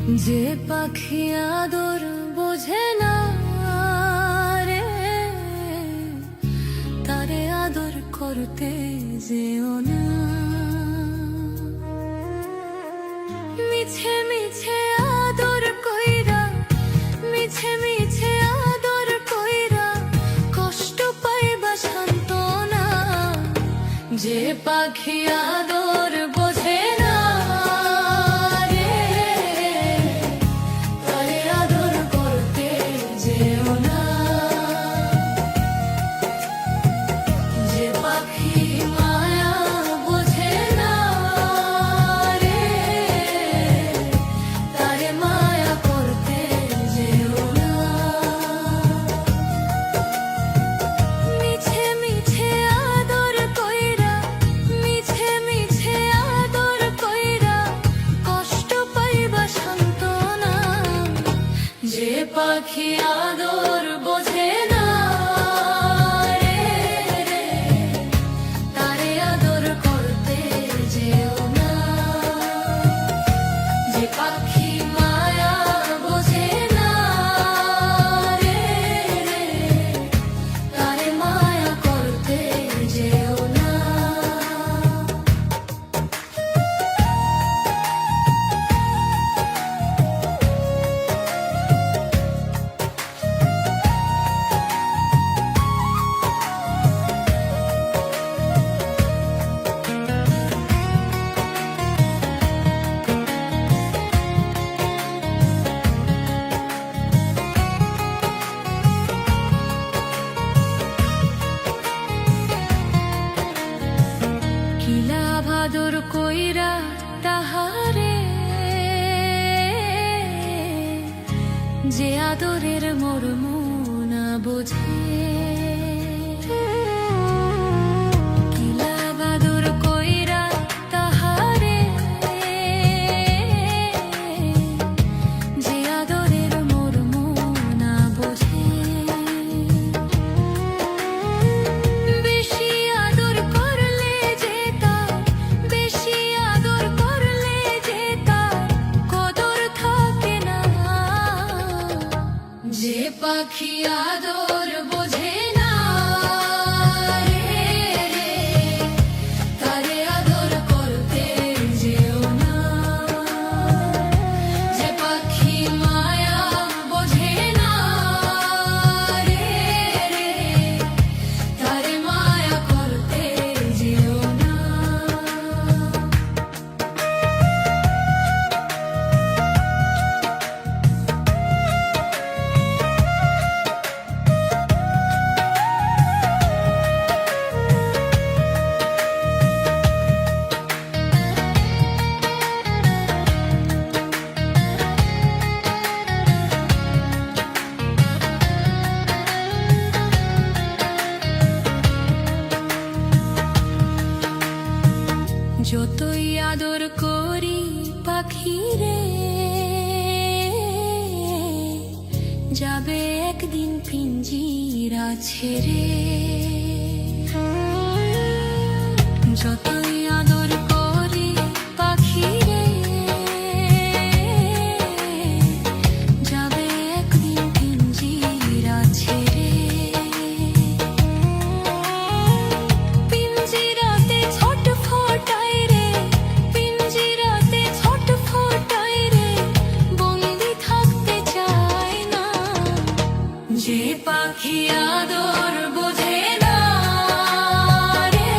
যে পাখি আদর বোঝে না রে, তারে আদর করতে যেও না। মিছে মিছে আদর কইরা, মিছে মিছে আদর কইরা কষ্ট পাইবা সান্ত্বনা। যে পাখি আদর বোঝে না রে, তারে আদর করতে যেও না। যে পাখি মায়া বোঝে না রে, তারে মায়া করতে যেও না। মিছে মিছে আদর কইরা, মিছে মিছে আদর কইরা কষ্ট পাইবা সান্ত্বনা। যে পাখি আদর বোঝে না রে, তারে আদর করতে যেও না। যে পাখি মায়া বোঝে না রে, তারে মায়া করতে যেও না। কিলা ভাদর কইরা তাহারে, যে আদরের মর্ম না বোঝে। কিলা ভাদর কইরা তাহারে, যে আদরের মর্ম না বোঝে। বেশি আদর করলে যে তার, বেশি আদর করলে যে তার কদর থাকে না। যে পাখি আদর বোঝে না রে, তারে আদর করতে যেও না। যে পাখি মায়া বোঝে না রে, তারে মায়া করতে যেও না। যতই আদর করি পাখি রে, যাবে একদিন পিঞ্জিরা ছেড়ে। যতই আদর করি পাখি রে, যাবে একদিন পিঞ্জিরা ছেড়ে। পিঞ্জিরাতে ছটফটায় রে, পিঞ্জিরাতে ছটফটায় রে, বন্দি থাকতে চায় না। যে পাখি আদর বোঝে না রে,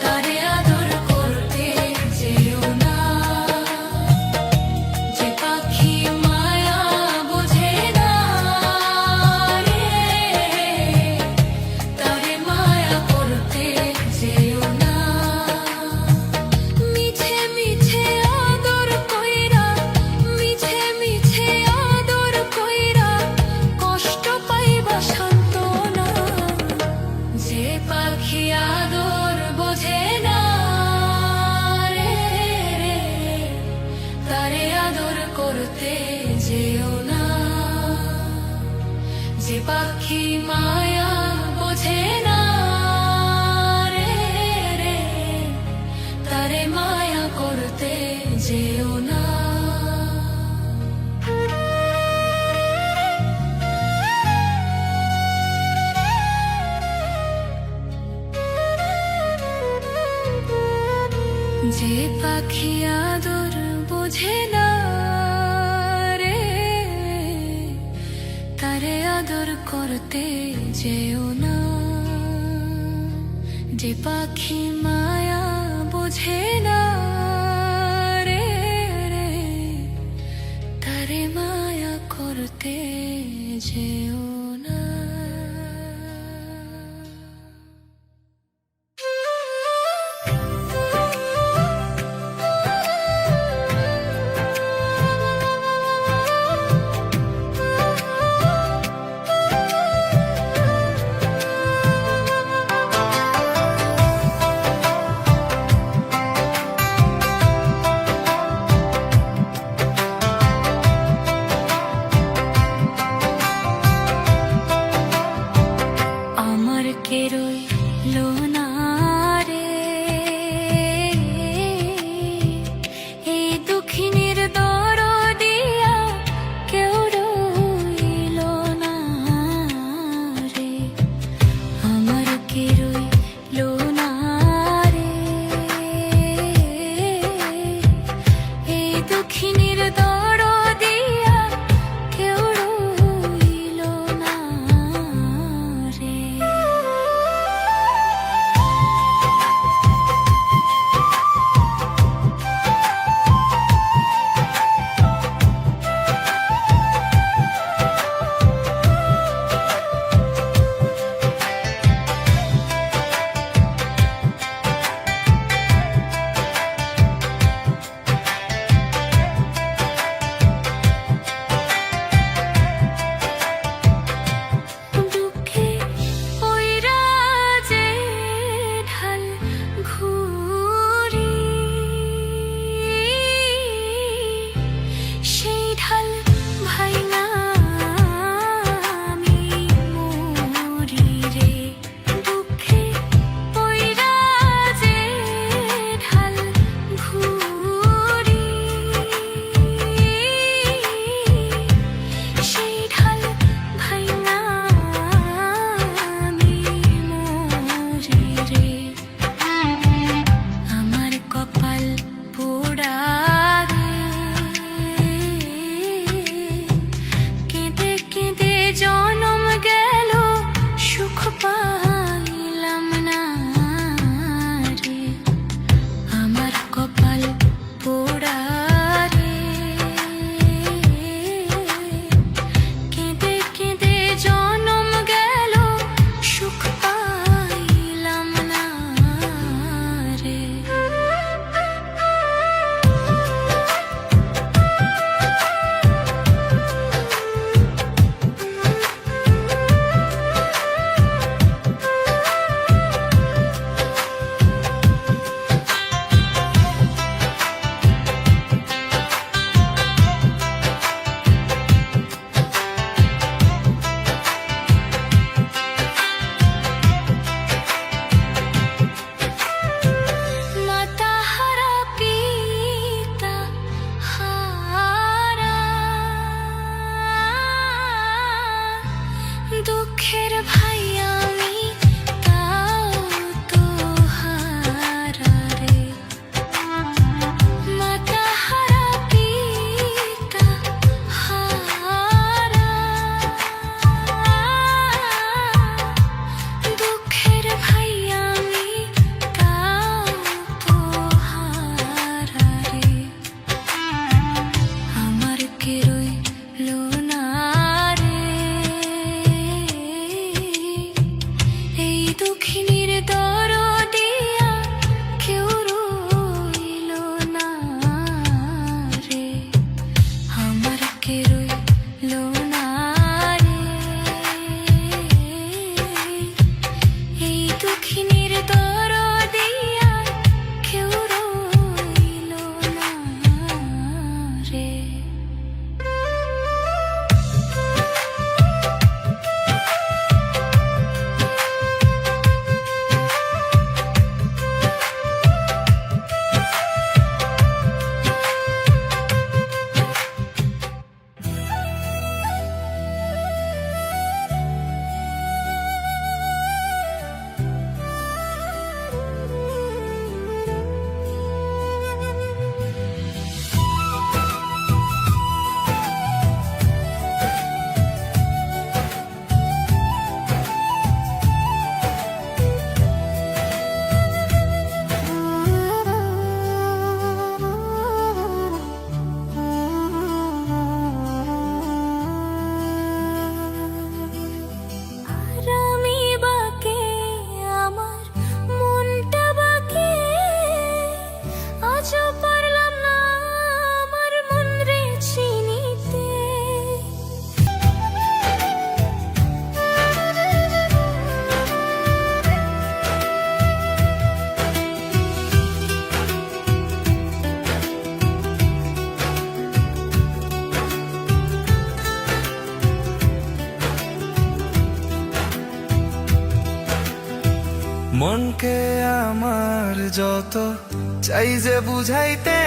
তারে আদর করতে যেও না। যে পাখি মায়া বোঝে না রে, তারে মায়া করতে যেও না। মিছে মিছে আদর কইরা, মিছে মিছে আদর কইরা কষ্ট পাইবা সান্ত্বনা। যে পাখি আদর বোঝে না রে, তারে আদর করতে যেও না। যে পাখি মায়া বোঝে না রে, তারে মায়া করতে যেও না। যে পাখি আদর বোঝে না রে, তারে আদর করতে যেও না। যে পাখি মায়া বোঝে না রে, তারে মায়া করতে যেও না। কে রইলো না রে, এই দুঃখিনীর দরদিয়া কেউ রইলো না রে। আমার কে রইলো না রে, এই দুঃখিনীর দরদিয়া কেউ রইলো না রে। সুখ পাইলাম না। মনকে আমার যত চাই যে বুঝাইতে,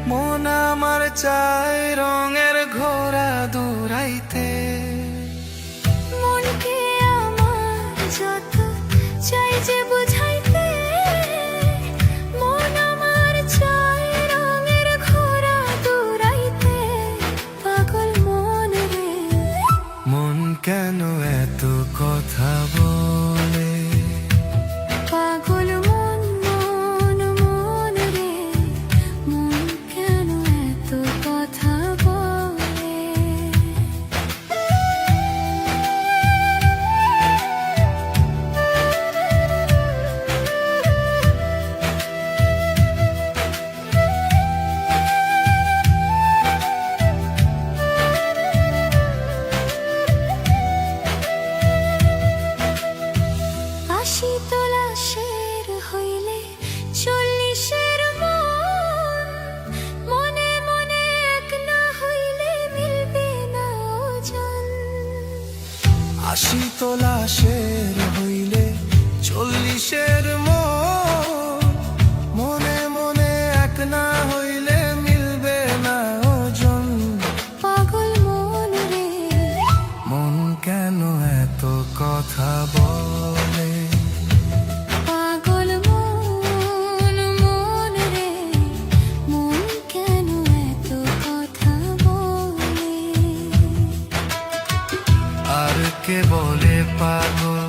মন আমার চাই রঙের ঘোড়া দৌড়াইতে। মনকে আমার যত চাই যে বুঝাইতে, মন আমার চাই রঙের ঘোড়া দৌড়াইতে। পাগল মন রে, মন কেন এত কথা বলে? পাগল মন মন মন রে, মন কেন এত কথা বলে? আশি তোলা শের হইলে 40-এর মন, মনে মনে এক না হইলে মিলবে না ওজন। 80 তোলা শের হইলে 40-এর মন, মনে মনে এক না হইলে মিলবে না ওজন। পাগল মন রে, মন কেন এত কথা বলে? পাগল মন মন রে, মন কেন এত কথা বলে? আর কে বলে পাগল,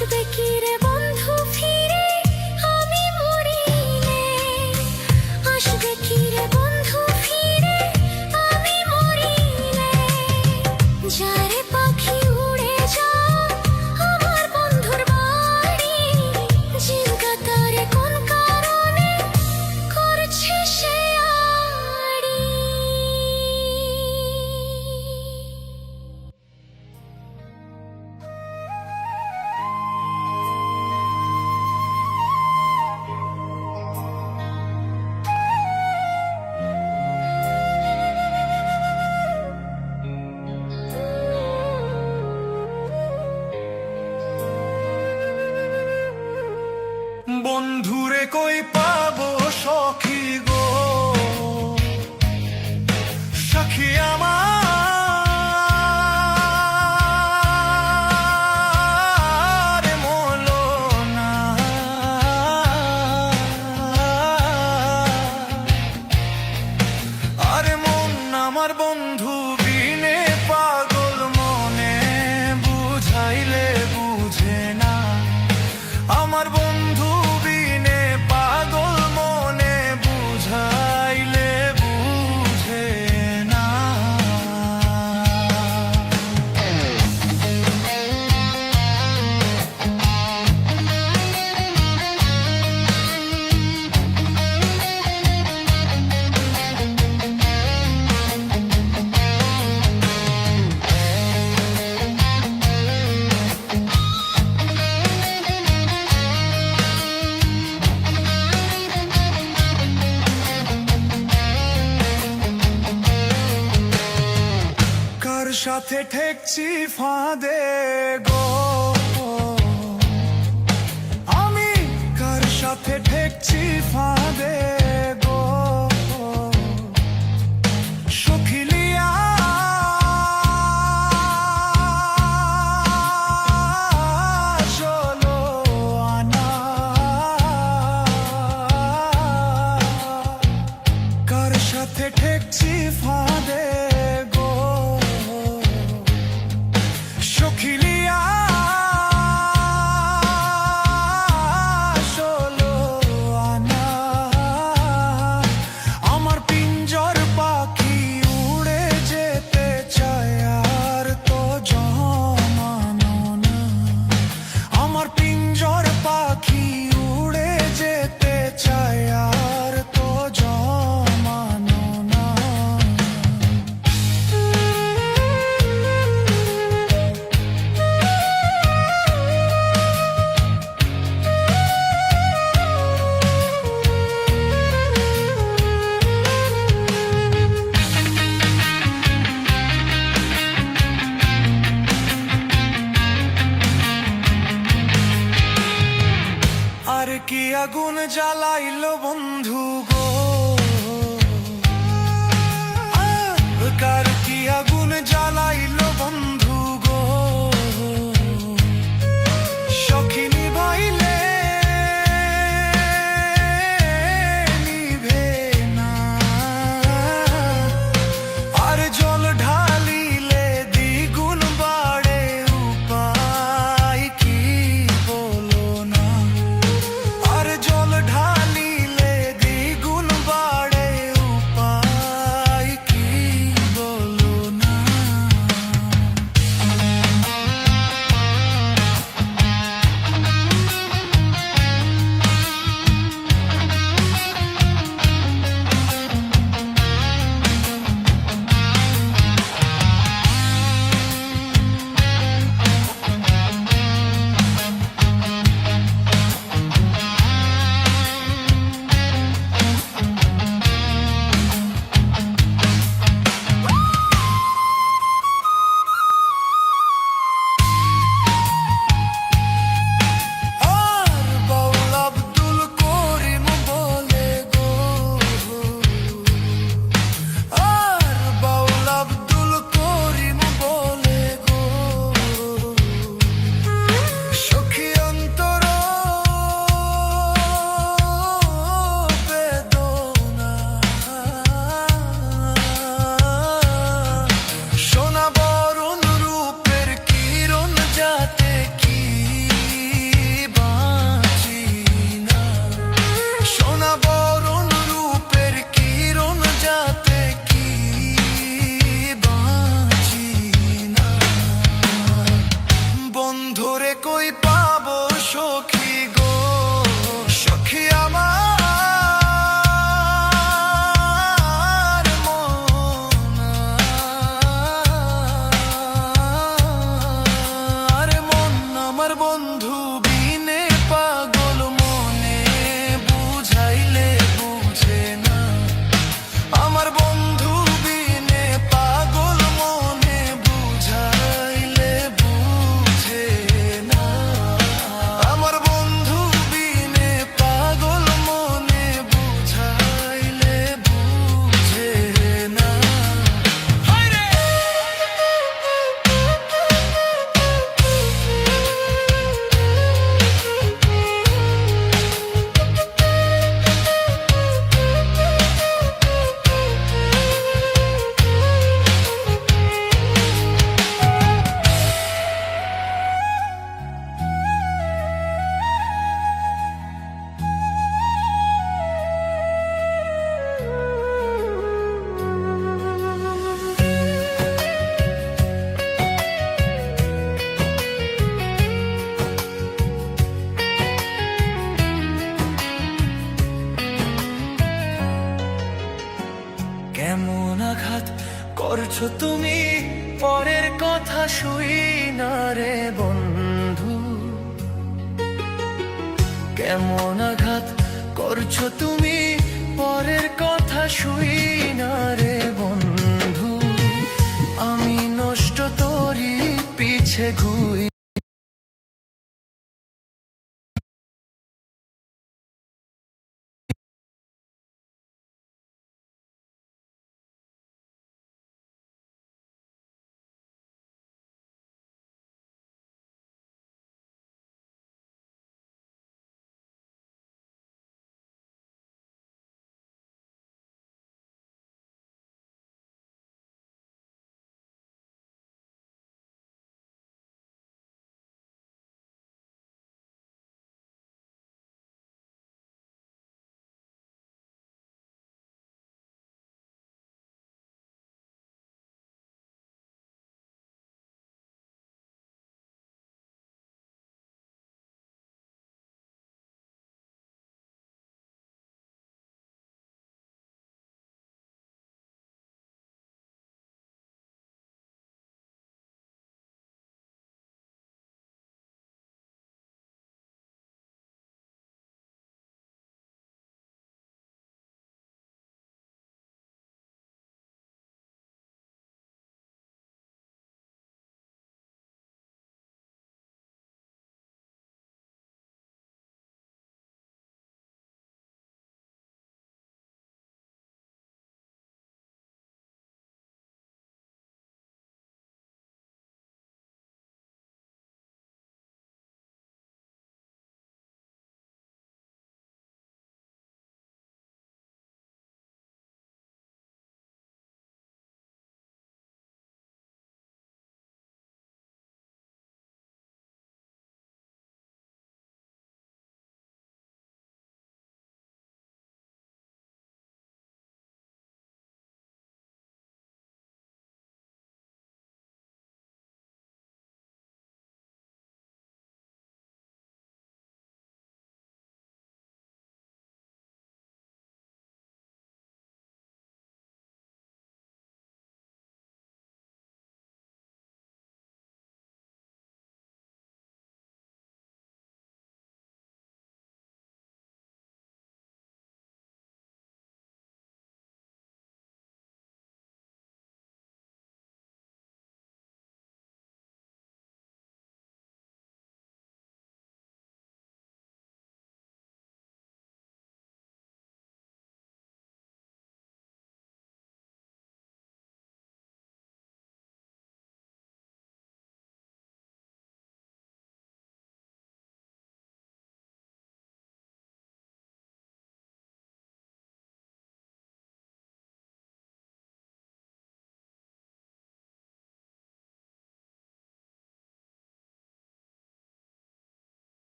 আসবে কি রে বন্ধু ফিরে আমি মরিলে, আসবে কি রে বন্ধু ফিরে আমি মরিলে। যারে পাখি উড়ে যা আমার বন্ধুর বাড়ি, জিলগা তারে কোন কারণে করছে সে আড়ি। বন্ধুরে কই পাবো সখী গো, সখী আমার মলো না। আরে মন আমার বন্ধু বিনে পাগল মনে, বুঝাইলে বুঝে না। আমার বন্ধু বিনে পাগল মনে, বুঝাইলে বুঝে না। কার সাথে ঠেকছি ফাঁদে গো, আমি কার সাথে ঠেকছি ফাঁদে গো, সখিলিয়া চলো আনা। কার সাথে ঠেকছি ফাঁদে গো, সখিলিয়া চলো আনা। আমার পিঞ্জর পাখি উড়ে যেতে চায় আর তো জমানো না। আমার পিঞ্জর পাখি উড়ে যেতে চায় আর তো জমানো না। আর কি আগুন জ্বালাইলো বন্ধু গো, কার কি আগুন জ্বালাইলো বন্ধু গো, সখী নিভাইলে নিভে না। আর জল ঢালিলে দ্বিগুণ বাড়ে, উপায় কি বলো না। আর জল ঢালিলে দ্বিগুণ বাড়ে, উপায় কি বলো না। করছো তুমি, পরের কথা শুই না রে বন্ধু। কেমন আঘাত করছো তুমি, পরের কথা শুই না রে বন্ধু। আমি নষ্ট তোরই পিছে ঘুরি